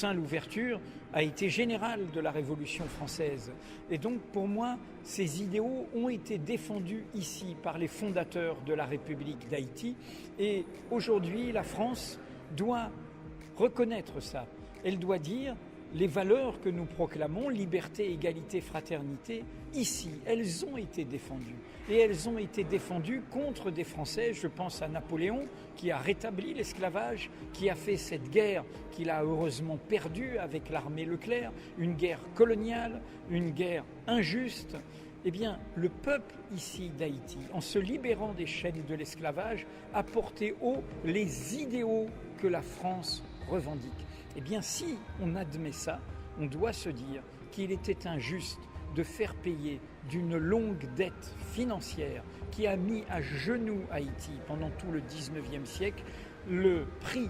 Toussaint Louverture a été général de la Révolution française. Et donc pour moi, ces idéaux ont été défendus ici par les fondateurs de la République d'Haïti. Et aujourd'hui, la France doit reconnaître ça. Elle doit dire les valeurs que nous proclamons, liberté, égalité, fraternité, ici, elles ont été défendues. Et elles ont été défendues contre des Français. Je pense à Napoléon, qui a rétabli l'esclavage, qui a fait cette guerre qu'il a heureusement perdue avec l'armée Leclerc, une guerre coloniale, une guerre injuste. Eh bien, le peuple ici d'Haïti, en se libérant des chaînes de l'esclavage, a porté haut les idéaux que la France revendique. Eh bien, si on admet ça, on doit se dire qu'il était injuste de faire payer d'une longue dette financière qui a mis à genoux Haïti pendant tout le 19e siècle le prix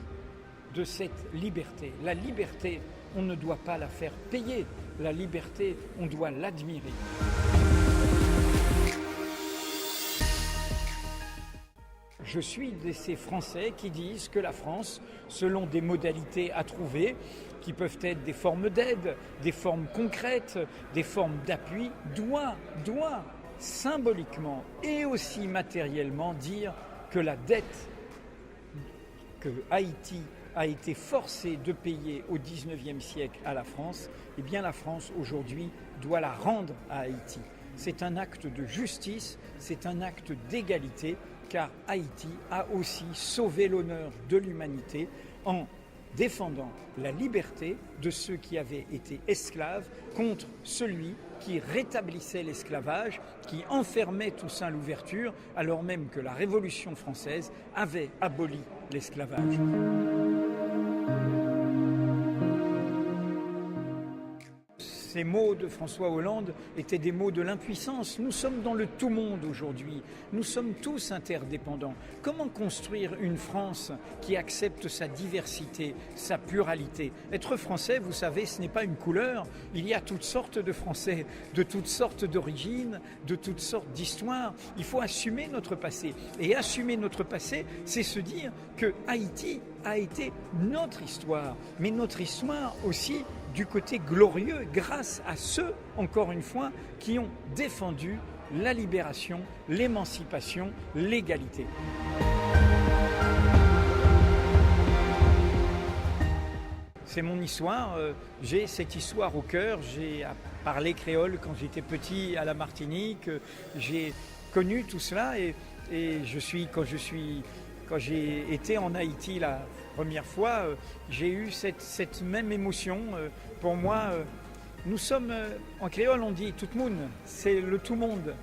de cette liberté. La liberté, on ne doit pas la faire payer. La liberté, on doit l'admirer. Je suis de ces Français qui disent que la France, selon des modalités à trouver, qui peuvent être des formes d'aide, des formes concrètes, des formes d'appui, doit symboliquement et aussi matériellement dire que la dette que Haïti a été forcée de payer au XIXe siècle à la France, eh bien la France aujourd'hui doit la rendre à Haïti. C'est un acte de justice, c'est un acte d'égalité, car Haïti a aussi sauvé l'honneur de l'humanité en défendant la liberté de ceux qui avaient été esclaves contre celui qui rétablissait l'esclavage, qui enfermait Toussaint Louverture, alors même que la Révolution française avait aboli l'esclavage. Ces mots de François Hollande étaient des mots de l'impuissance. Nous sommes dans le tout-monde aujourd'hui. Nous sommes tous interdépendants. Comment construire une France qui accepte sa diversité, sa pluralité? Être français, vous savez, ce n'est pas une couleur. Il y a toutes sortes de Français, de toutes sortes d'origines, de toutes sortes d'histoires. Il faut assumer notre passé. Et assumer notre passé, c'est se dire que Haïti a été notre histoire, mais notre histoire aussi du côté glorieux grâce à ceux, encore une fois, qui ont défendu la libération, l'émancipation, l'égalité. C'est mon histoire, j'ai cette histoire au cœur, j'ai parlé créole quand j'étais petit à la Martinique, j'ai connu tout cela et quand j'ai été en Haïti la première fois, j'ai eu cette même émotion. Pour moi, nous sommes, en créole on dit tout le monde, c'est le tout monde.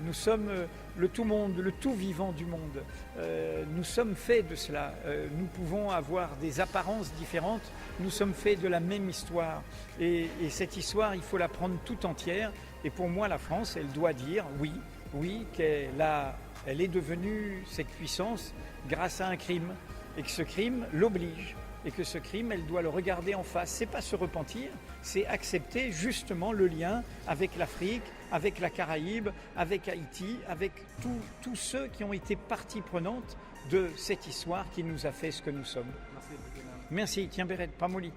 Nous sommes le tout monde, le tout vivant du monde. Nous sommes faits de cela. Nous pouvons avoir des apparences différentes. Nous sommes faits de la même histoire. Et cette histoire, il faut la prendre tout entière. Et pour moi, la France, elle doit dire oui, elle est devenue cette puissance grâce à un crime. Et que ce crime l'oblige. Et que ce crime, elle doit le regarder en face. C'est pas se repentir, c'est accepter justement le lien avec l'Afrique, avec la Caraïbe, avec Haïti, avec tous ceux qui ont été partie prenante de cette histoire qui nous a fait ce que nous sommes. Merci, tiens Béret, pas molly.